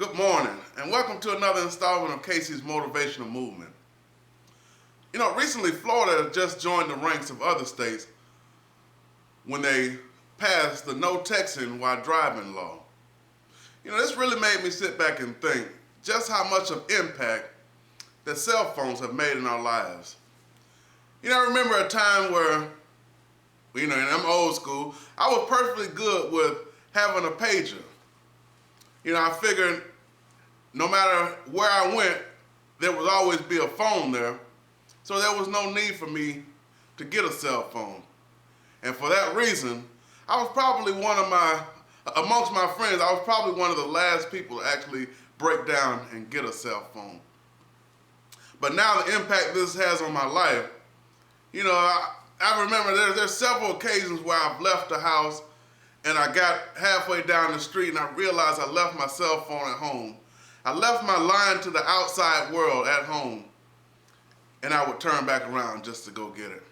Good morning, and welcome to another installment of Casey's Motivational Movement. Recently Florida just joined the ranks of other states when they passed the no texting while driving law. This really made me sit back and think just how much of impact that cell phones have made in our lives. I remember a time where, and I'm old school, I was perfectly good with having a pager. I figured no matter where I went, there would always be a phone there, so there was no need for me to get a cell phone. And for that reason, I was probably amongst my friends, I was probably one of the last people to actually break down and get a cell phone. But now the impact this has on my life, I remember there's several occasions where I've left the house and I got halfway down the street and I realized I left my cell phone at home. I left my line to the outside world at home, and I would turn back around just to go get it.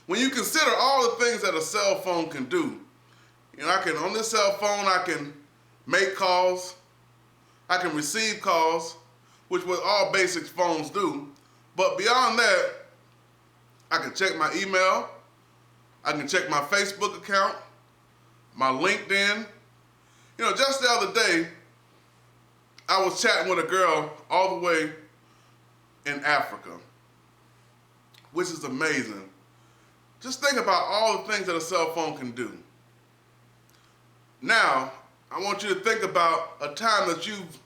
When you consider all the things that a cell phone can do, on this cell phone I can make calls, I can receive calls, which what all basic phones do. But beyond that, I can check my email, I can check my Facebook account, my LinkedIn. Just the other day, I was chatting with a girl all the way in Africa, which is amazing. Just think about all the things that a cell phone can do. Now, I want you to think about a time that you've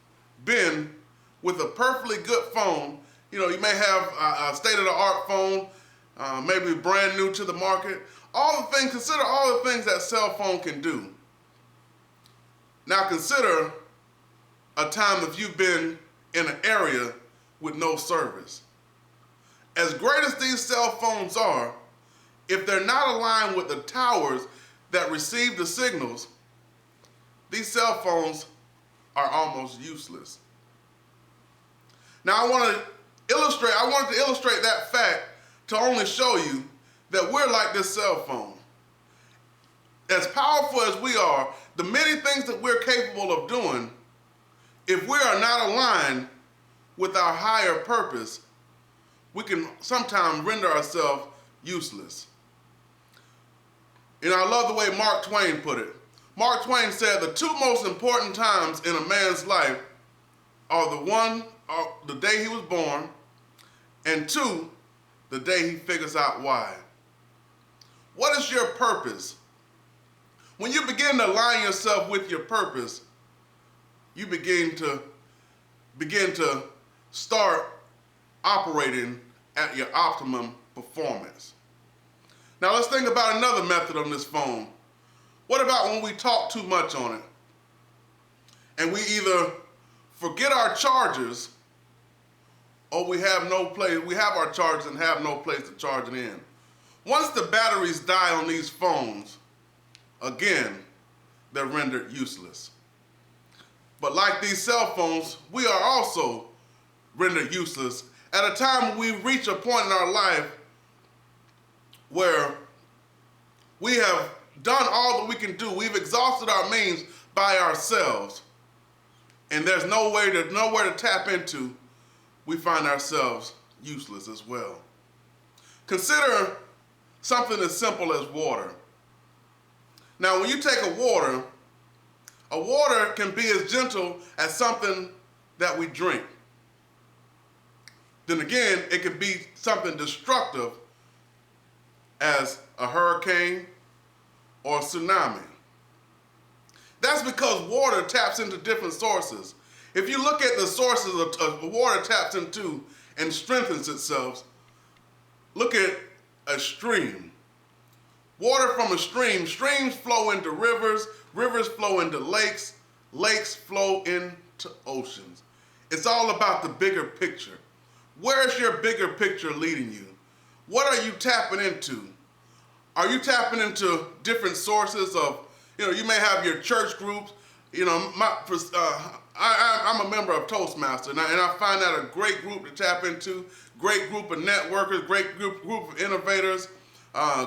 been with a perfectly good phone. You may have a state-of-the-art phone, maybe brand new to the market. Consider all the things that cell phone can do. Now consider a time if you've been in an area with no service. As great as these cell phones are, if they're not aligned with the towers that receive the signals, these cell phones are almost useless. Now I wanted to illustrate that fact to only show you that we're like this cell phone. As powerful as we are, the many things that we're capable of doing, if we are not aligned with our higher purpose, we can sometimes render ourselves useless. I love the way Mark Twain put it. Mark Twain said the two most important times in a man's life are the day he was born, and two, the day he figures out why. What is your purpose? When you begin to align yourself with your purpose, you begin to start operating at your optimum performance. Now let's think about another method on this phone. What about when we talk too much on it and we either forget our chargers or we have our chargers and have no place to charge it in? Once the batteries die on these phones, again, they're rendered useless. But like these cell phones, we are also rendered useless at a time when we reach a point in our life where we have done all that we can do. We've exhausted our means by ourselves, and there's nowhere to tap into. We find ourselves useless as well. Consider something as simple as water. Now, when you take a water can be as gentle as something that we drink. Then again, it can be something destructive as a hurricane or a tsunami. That's because water taps into different sources. If you look at the sources of water taps into and strengthens itself, look at a stream. Water from a stream, streams flow into rivers, rivers flow into lakes, lakes flow into oceans. It's all about the bigger picture. Where is your bigger picture leading you? What are you tapping into? Are you tapping into different sources of, you may have your church groups. I'm a member of Toastmasters, and I find that a great group to tap into, great group of networkers, great group of innovators,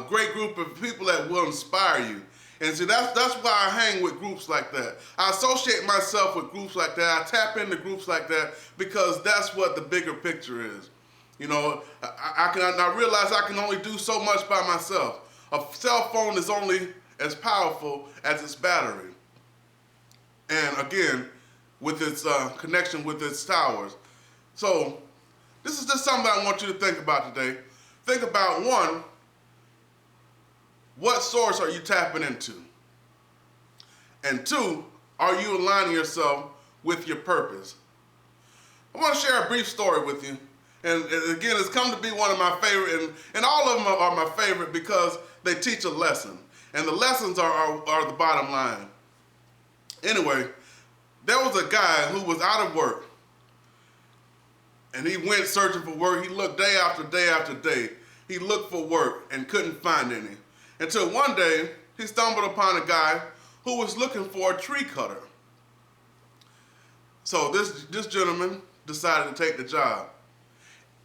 great group of people that will inspire you. And see, that's why I hang with groups like that. I associate myself with groups like that. I tap into groups like that because that's what the bigger picture is. You know, I realize I can only do so much by myself. A cell phone is only as powerful as its battery. And again, with its connection with its towers. So this is just something I want you to think about today. Think about, one, what source are you tapping into? And two, are you aligning yourself with your purpose? I want to share a brief story with you. And again, it's come to be one of my favorite, and all of them are my favorite because they teach a lesson. And the lessons are the bottom line. Anyway, there was a guy who was out of work. And he went searching for work. He looked day after day after day. He looked for work and couldn't find any. Until one day, he stumbled upon a guy who was looking for a tree cutter. So this gentleman decided to take the job.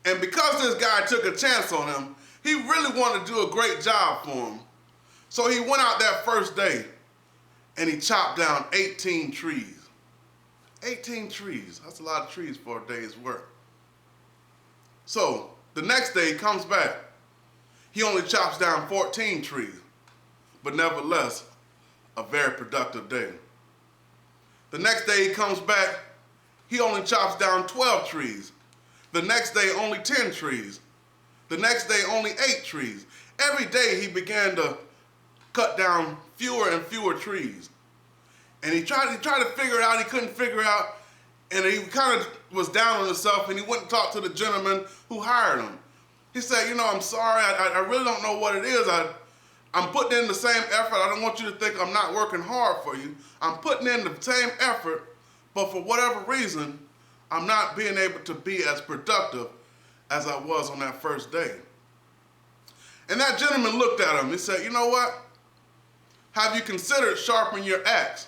And because this guy took a chance on him, he really wanted to do a great job for him. So he went out that first day and he chopped down 18 trees. 18 trees, that's a lot of trees for a day's work. So the next day he comes back. He only chops down 14 trees, but nevertheless, a very productive day. The next day he comes back, he only chops down 12 trees. The next day, only 10 trees. The next day, only 8 trees. Every day, he began to cut down fewer and fewer trees. And he tried to figure it out. He couldn't figure it out. And he kind of was down on himself, and he went and talked to the gentleman who hired him. He said, you know, I'm sorry. I really don't know what it is. I'm putting in the same effort. I don't want you to think I'm not working hard for you. I'm putting in the same effort, but for whatever reason, I'm not being able to be as productive as I was on that first day. And that gentleman looked at him. He said, you know what? Have you considered sharpening your axe?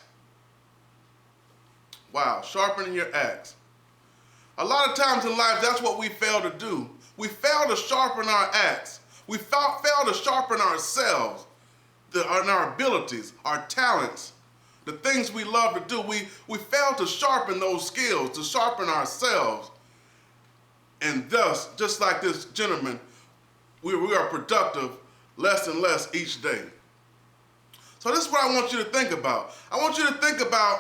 Wow, sharpening your axe. A lot of times in life, that's what we fail to do. We fail to sharpen our axe. We fail to sharpen ourselves, our abilities, our talents, the things we love to do. We fail to sharpen those skills, to sharpen ourselves. And thus, just like this gentleman, we are productive less and less each day. So this is what I want you to think about. I want you to think about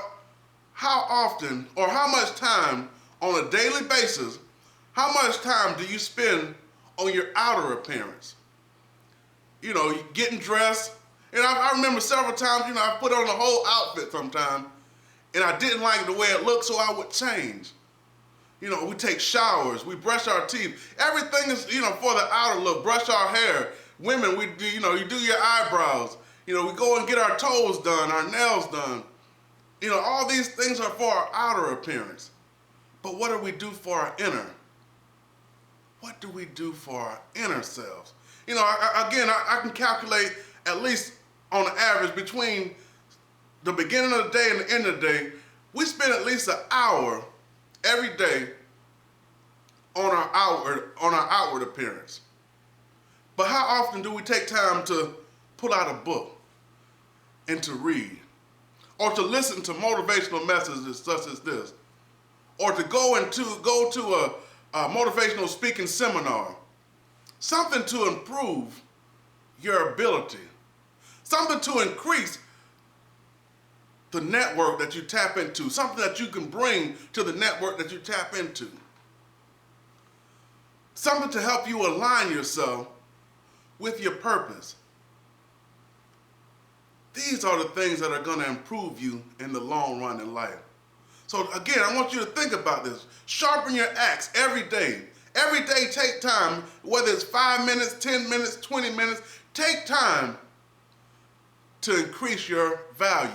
how often or how much time on a daily basis, how much time do you spend on your outer appearance? You know, getting dressed. And I remember several times, you know, I put on a whole outfit sometime, and I didn't like the way it looked, so I would change. You know, we take showers, we brush our teeth. Everything is, you know, for the outer look. Brush our hair. Women, we do, you know, you do your eyebrows. You know, we go and get our toes done, our nails done. You know, all these things are for our outer appearance. But what do we do for our inner? What do we do for our inner selves? You know, I can calculate at least on the average between the beginning of the day and the end of the day, we spend at least an hour every day on our outward appearance. But how often do we take time to pull out a book and to read, or to listen to motivational messages such as this, or to go to a motivational speaking seminar, something to improve your ability, something to increase the network that you tap into, something that you can bring to the network that you tap into, something to help you align yourself with your purpose. These are the things that are going to improve you in the long run in life. So again, I want you to think about this. Sharpen your axe every day. Every day, take time, whether it's 5 minutes, 10 minutes, 20 minutes, take time to increase your value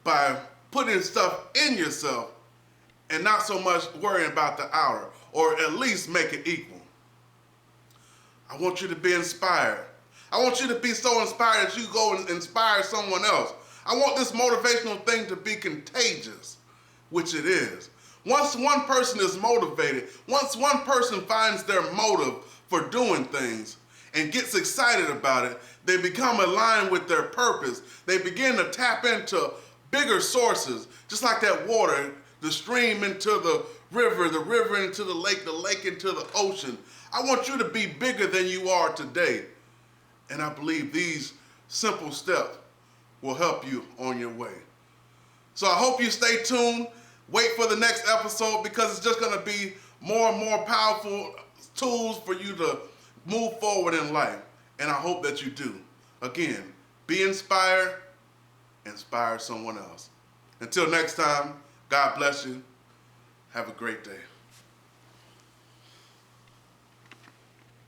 by putting stuff in yourself and not so much worrying about the outer, or at least make it equal. I want you to be inspired. I want you to be so inspired that you go and inspire someone else. I want this motivational thing to be contagious, which it is. Once one person is motivated, once one person finds their motive for doing things, and gets excited about it, they become aligned with their purpose. They begin to tap into bigger sources, just like that water, the stream into the river into the lake into the ocean. I want you to be bigger than you are today. And I believe these simple steps will help you on your way. So I hope you stay tuned. Wait for the next episode, because it's just going to be more and more powerful tools for you to move forward in life. And I hope that you do. Again, be inspired, inspire someone else. Until next time, God bless you. Have a great day.